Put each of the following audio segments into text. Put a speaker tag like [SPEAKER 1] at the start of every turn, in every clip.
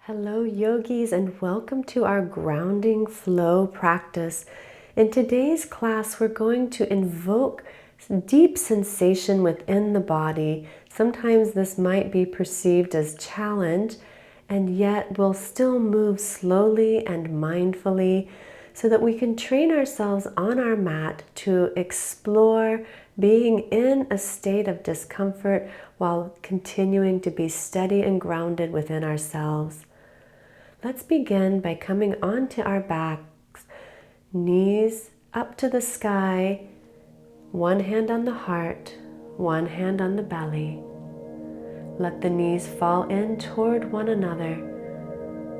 [SPEAKER 1] Hello yogis, and welcome to our grounding flow practice. In today's class we're going to invoke deep sensation within the body. Sometimes this might be perceived as challenge, and yet we'll still move slowly and mindfully so that we can train ourselves on our mat to explore being in a state of discomfort while continuing to be steady and grounded within ourselves. Let's begin by coming onto our backs, knees up to the sky, one hand on the heart, one hand on the belly. Let the knees fall in toward one another,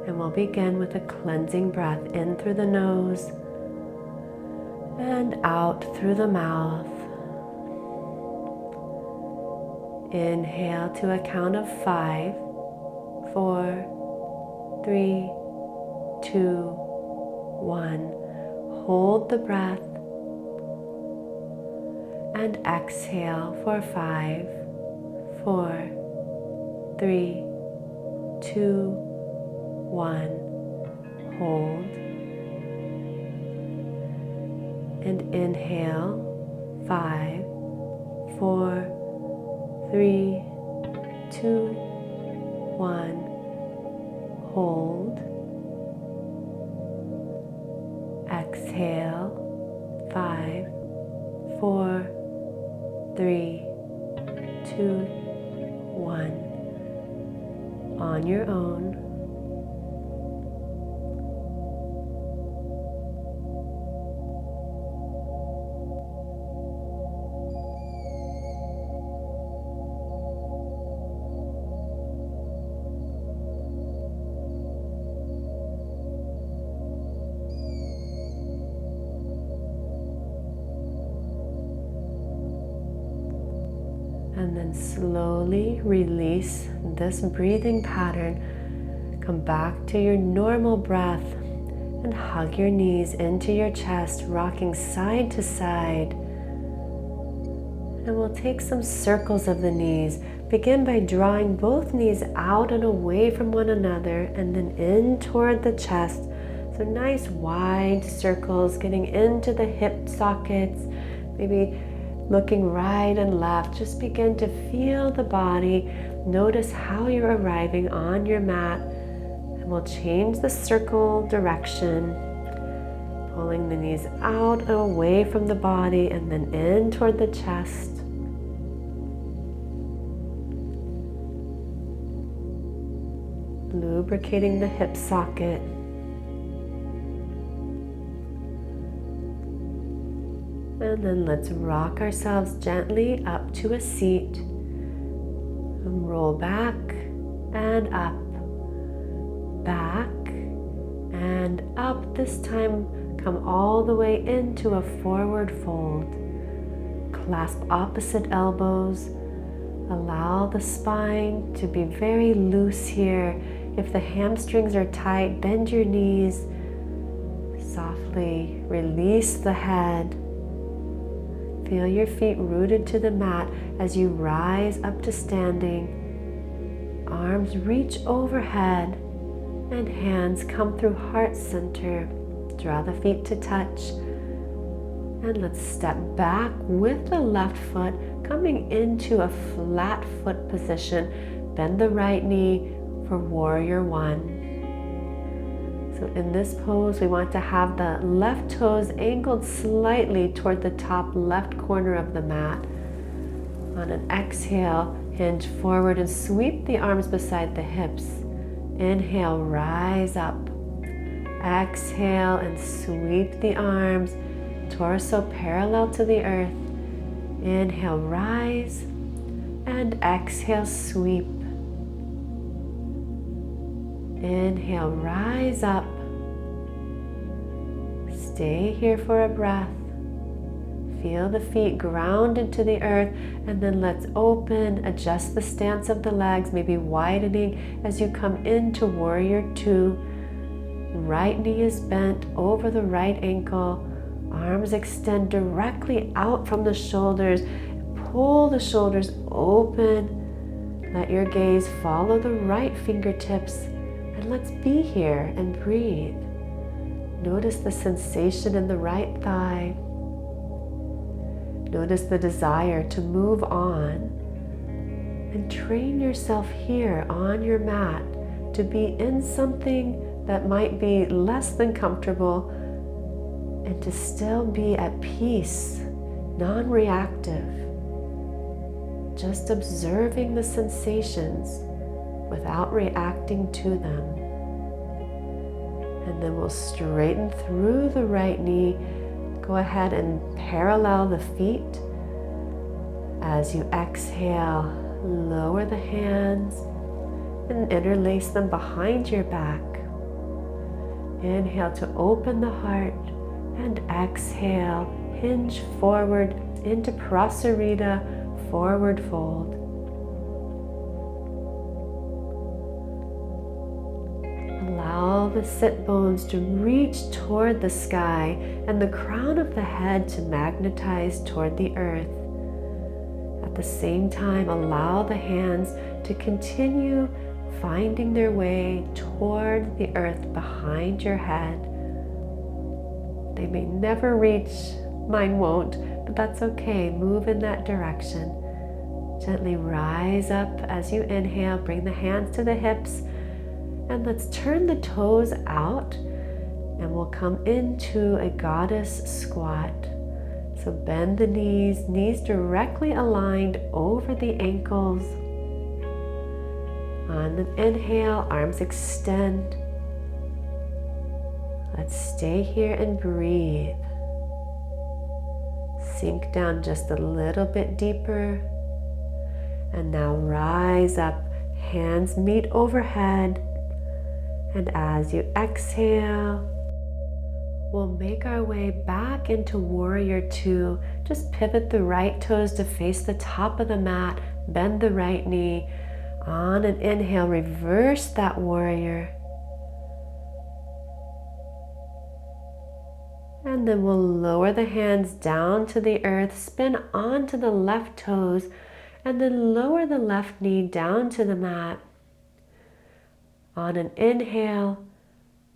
[SPEAKER 1] and we'll begin with a cleansing breath in through the nose and out through the mouth. Inhale to a count of 5, 4, 3, 2, 1. Hold the breath and exhale for 5, 4, 3, 2, 1. Hold and inhale 5, 4, 3, 2, 1. Hold. Exhale. 5, 4, 3, 2, 1. On your own. And then slowly release this breathing pattern. Come back to your normal breath and hug your knees into your chest, rocking side to side. And we'll take some circles of the knees. Begin by drawing both knees out and away from one another and then in toward the chest. So nice wide circles getting into the hip sockets, maybe looking right and left. Just begin to feel the body. Notice how you're arriving on your mat. And we'll change the circle direction, pulling the knees out and away from the body and then in toward the chest. Lubricating the hip socket. And then let's rock ourselves gently up to a seat. And roll back and up. Back and up. This time, come all the way into a forward fold. Clasp opposite elbows. Allow the spine to be very loose here. If the hamstrings are tight, bend your knees. Softly release the head. Feel your feet rooted to the mat as you rise up to standing. Arms reach overhead and hands come through heart center. Draw the feet to touch. And let's step back with the left foot coming into a flat foot position. Bend the right knee for warrior 1. So in this pose, we want to have the left toes angled slightly toward the top left corner of the mat. On an exhale, hinge forward and sweep the arms beside the hips. Inhale, rise up. Exhale and sweep the arms, torso parallel to the earth. Inhale, rise, and exhale, sweep. Inhale, rise up. Stay here for a breath. Feel the feet grounded to the earth, and then let's open, adjust the stance of the legs, maybe widening as you come into warrior 2. Right knee is bent over the right ankle. Arms extend directly out from the shoulders. Pull the shoulders open. Let your gaze follow the right fingertips And let's be here and breathe. Notice the sensation in the right thigh. Notice the desire to move on. And train yourself here on your mat to be in something that might be less than comfortable and to still be at peace, non-reactive. Just observing the sensations without reacting to them. And then we'll straighten through the right knee. Go ahead and parallel the feet. As you exhale, lower the hands and interlace them behind your back. Inhale to open the heart and exhale, hinge forward into prasarita, forward fold. Allow the sit bones to reach toward the sky and the crown of the head to magnetize toward the earth. At the same time, allow the hands to continue finding their way toward the earth behind your head. They may never reach, mine won't, but that's okay. Move in that direction. Gently rise up as you inhale, bring the hands to the hips, and let's turn the toes out and we'll come into a goddess squat. So bend the knees, knees directly aligned over the ankles. On the inhale, arms extend. Let's stay here and breathe. Sink down just a little bit deeper. And now rise up, hands meet overhead. And as you exhale, we'll make our way back into warrior two. Just pivot the right toes to face the top of the mat, bend the right knee. On an inhale, reverse that warrior. And then we'll lower the hands down to the earth, spin onto the left toes, and then lower the left knee down to the mat. On an inhale,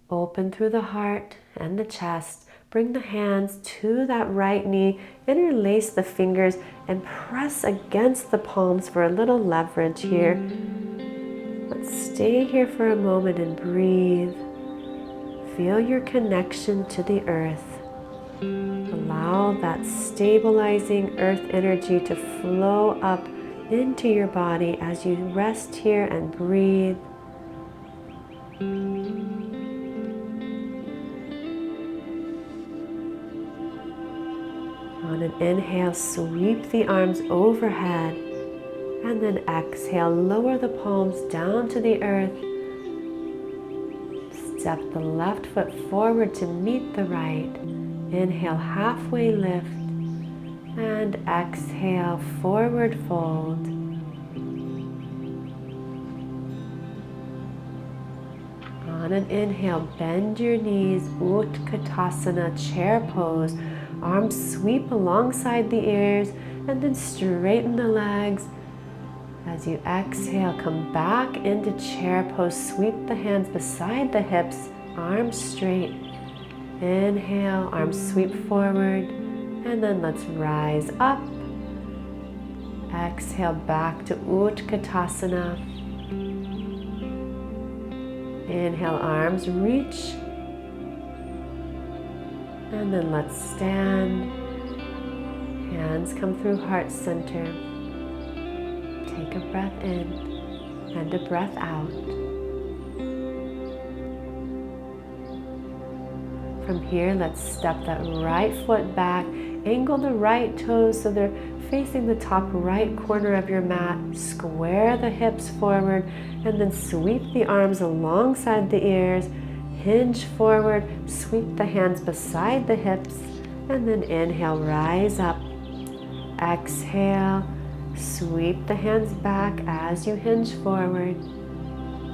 [SPEAKER 1] open through the heart and the chest. Bring the hands to that right knee, interlace the fingers, and press against the palms for a little leverage here. Let's stay here for a moment and breathe. Feel your connection to the earth. Allow that stabilizing earth energy to flow up into your body as you rest here and breathe. On an inhale, sweep the arms overhead, and then exhale, lower the palms down to the earth. Step the left foot forward to meet the right. Inhale, halfway lift, and exhale, forward fold. On an inhale, bend your knees, Utkatasana, chair pose. Arms sweep alongside the ears, and then straighten the legs. As you exhale, come back into chair pose. Sweep the hands beside the hips, arms straight. Inhale, arms sweep forward, and then let's rise up. Exhale, back to Utkatasana. Inhale, arms reach. And then let's stand. Hands come through heart center. Take a breath in and a breath out. From here, let's step that right foot back. Angle the right toes so they're facing the top right corner of your mat. Square the hips forward and then sweep the arms alongside the ears. Hinge forward, sweep the hands beside the hips, and then inhale, rise up. Exhale, sweep the hands back as you hinge forward.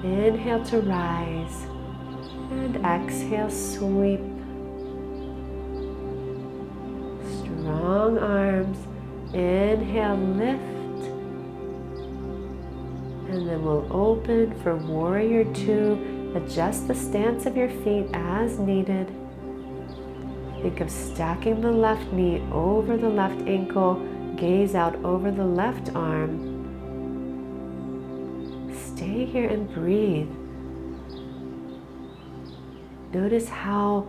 [SPEAKER 1] Inhale to rise, and exhale, sweep. Strong arms. Inhale, lift. And then we'll open for warrior two. Adjust the stance of your feet as needed. Think of stacking the left knee over the left ankle, gaze out over the left arm. Stay here and breathe. Notice how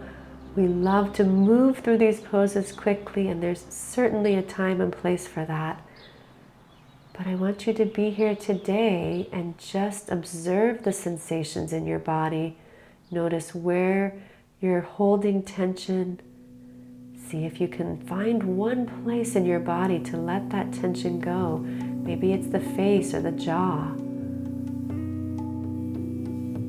[SPEAKER 1] we love to move through these poses quickly, and there's certainly a time and place for that. But I want you to be here today and just observe the sensations in your body. Notice where you're holding tension. See if you can find one place in your body to let that tension go. Maybe it's the face or the jaw.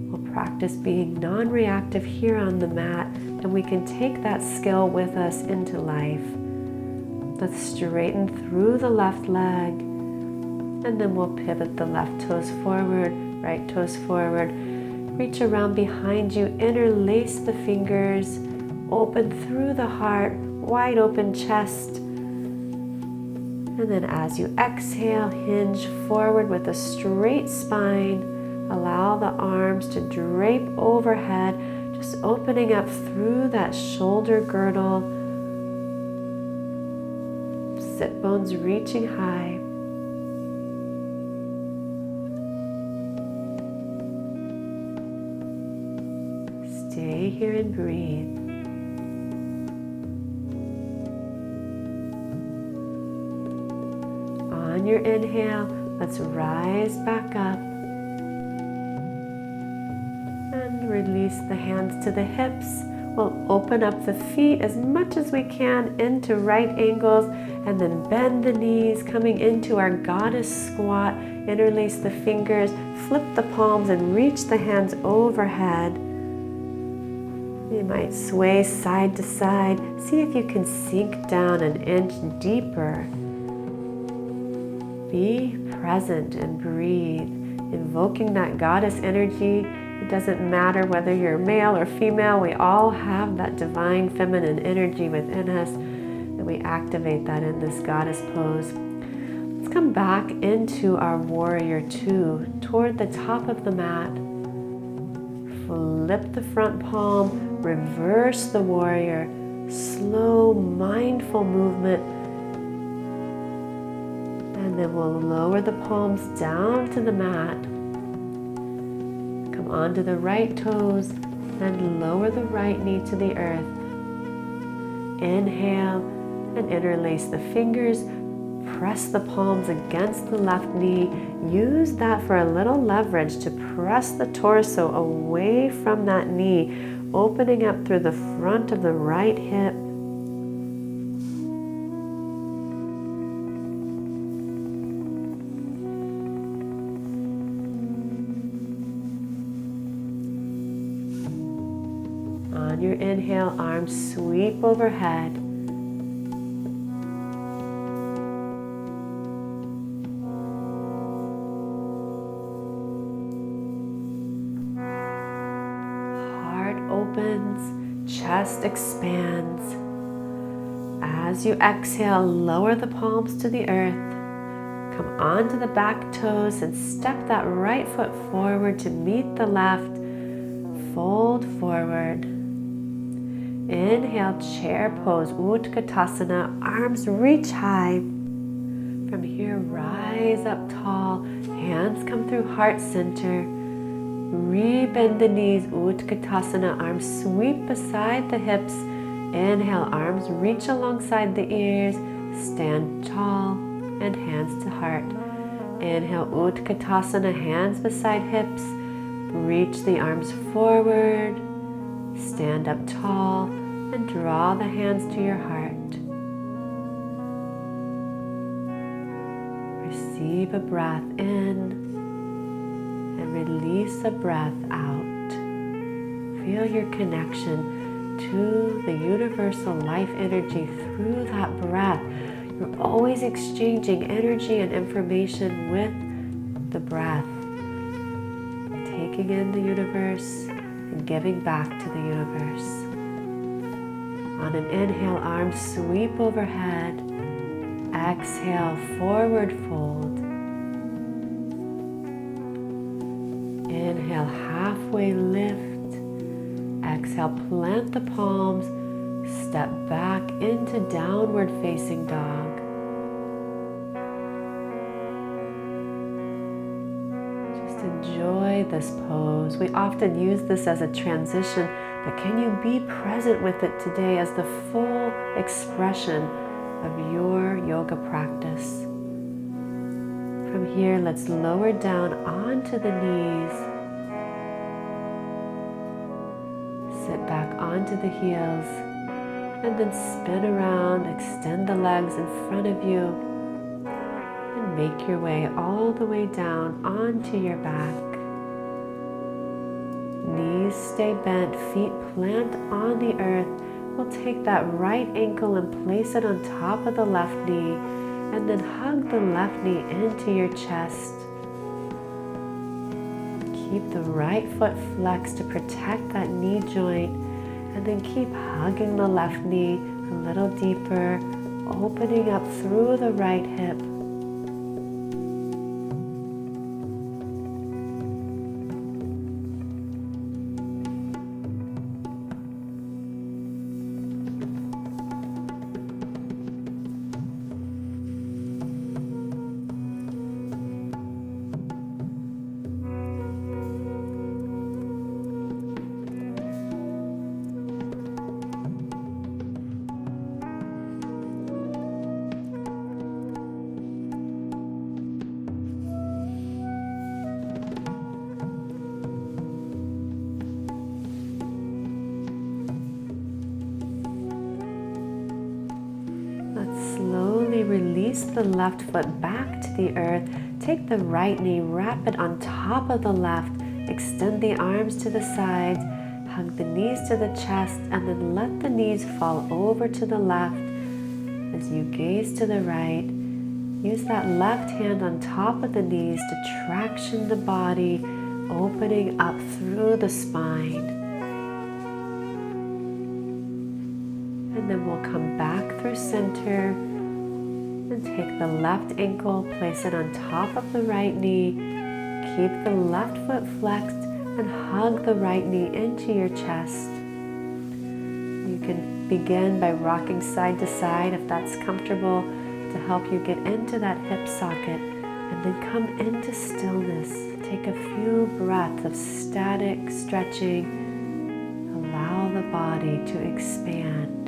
[SPEAKER 1] We'll practice being non-reactive here on the mat, and we can take that skill with us into life. Let's straighten through the left leg, and then we'll pivot the left toes forward, right toes forward. Reach around behind you, interlace the fingers, open through the heart, wide open chest. And then as you exhale, hinge forward with a straight spine. Allow the arms to drape overhead, just opening up through that shoulder girdle. Sit bones reaching high. Stay here and breathe. On your inhale, let's rise back up and release the hands to the hips. We'll open up the feet as much as we can into right angles, and then bend the knees, coming into our goddess squat. Interlace the fingers, flip the palms, and reach the hands overhead. You might sway side to side. See if you can sink down an inch deeper. Be present and breathe, invoking that goddess energy. It doesn't matter whether you're male or female, we all have that divine feminine energy within us, and we activate that in this goddess pose. Let's come back into our warrior two, toward the top of the mat. Flip the front palm, reverse the warrior, slow, mindful movement. And then we'll lower the palms down to the mat. Come onto the right toes and lower the right knee to the earth. Inhale and interlace the fingers. Press the palms against the left knee. Use that for a little leverage to press the torso away from that knee, opening up through the front of the right hip. On your inhale, arms sweep overhead. Heart opens, chest expands. As you exhale, lower the palms to the earth. Come onto the back toes and step that right foot forward to meet the left. Fold forward. Inhale, chair pose, Utkatasana, arms reach high. From here, rise up tall, hands come through heart center. Rebend the knees, Utkatasana, arms sweep beside the hips. Inhale, arms reach alongside the ears, stand tall, and hands to heart. Inhale, Utkatasana, hands beside hips. Reach the arms forward. Stand up tall and draw the hands to your heart. Receive a breath in and release a breath out. Feel your connection to the universal life energy through that breath. You're always exchanging energy and information with the breath. Taking in the universe and giving back to the universe. On an inhale, arms sweep overhead. Exhale, forward fold. Inhale, halfway halfway lift. Exhale, plant the palms, step back into downward facing dog. Just enjoy this pose. We often use this as a transition, but can you be present with it today as the full expression of your yoga practice? From here, let's lower down onto the knees. Sit back onto the heels and then spin around, extend the legs in front of you and make your way all the way down onto your back. Knees stay bent, feet plant on the earth. We'll take that right ankle and place it on top of the left knee and then hug the left knee into your chest. Keep the right foot flexed to protect that knee joint and then keep hugging the left knee a little deeper, opening up through the right hip. Slowly release the left foot back to the earth. Take the right knee, wrap it on top of the left. Extend the arms to the sides. Hug the knees to the chest and then let the knees fall over to the left. As you gaze to the right, use that left hand on top of the knees to traction the body, opening up through the spine. And then we'll come back through center and take the left ankle, place it on top of the right knee. Keep the left foot flexed and hug the right knee into your chest. You can begin by rocking side to side if that's comfortable to help you get into that hip socket, and then come into stillness. Take a few breaths of static stretching. Allow the body to expand.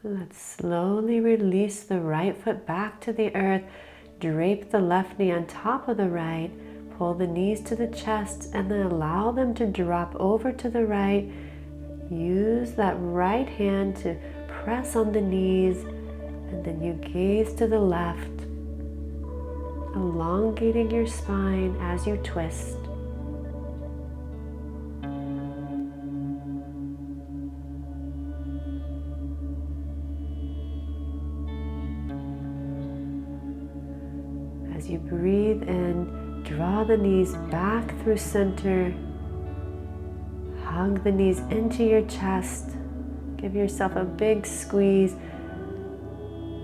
[SPEAKER 1] Let's slowly release the right foot back to the earth. Drape the left knee on top of the right. Pull the knees to the chest and then allow them to drop over to the right. Use that right hand to press on the knees and then you gaze to the left, elongating your spine as you twist. As you breathe in, draw the knees back through center. Hug the knees into your chest. Give yourself a big squeeze.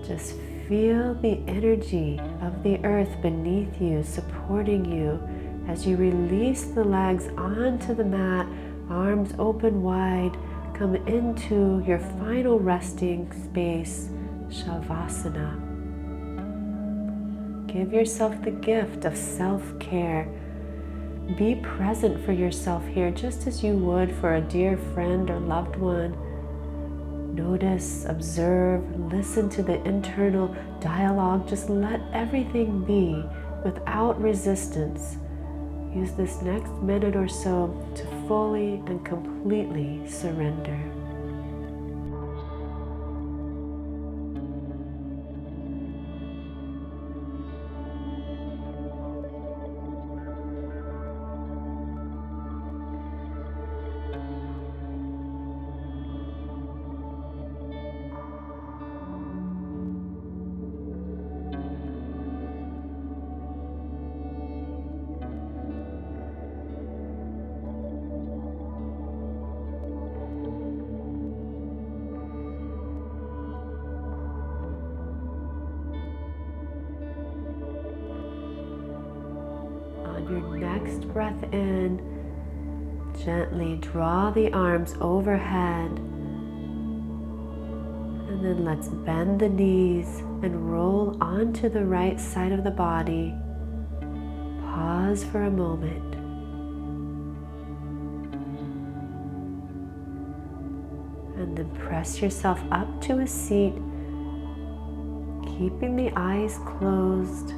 [SPEAKER 1] Just feel the energy of the earth beneath you, supporting you as you release the legs onto the mat, arms open wide. Come into your final resting space, Shavasana. Give yourself the gift of self-care. Be present for yourself here just as you would for a dear friend or loved one. Notice, observe, listen to the internal dialogue. Just let everything be without resistance. Use this next minute or so to fully and completely surrender. breath in, gently draw the arms overhead. And then let's bend the knees and roll onto the right side of the body. Pause for a moment. And then press yourself up to a seat, keeping the eyes closed.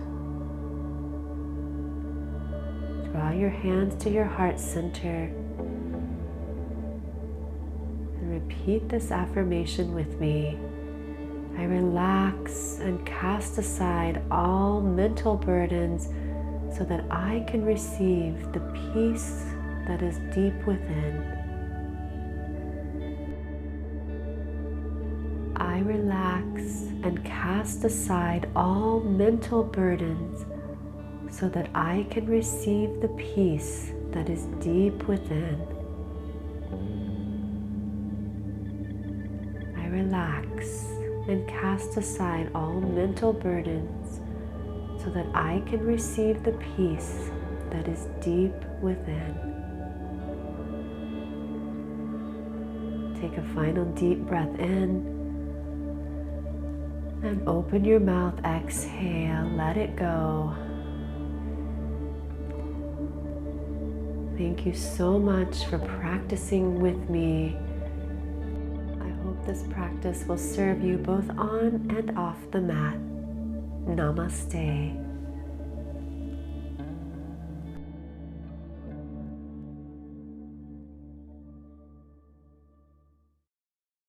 [SPEAKER 1] Draw your hands to your heart center. And repeat this affirmation with me. I relax and cast aside all mental burdens so that I can receive the peace that is deep within. I relax and cast aside all mental burdens so that I can receive the peace that is deep within. I relax and cast aside all mental burdens so that I can receive the peace that is deep within. Take a final deep breath in and open your mouth. Exhale, let it go. Thank you so much for practicing with me. I hope this practice will serve you both on and off the mat. Namaste.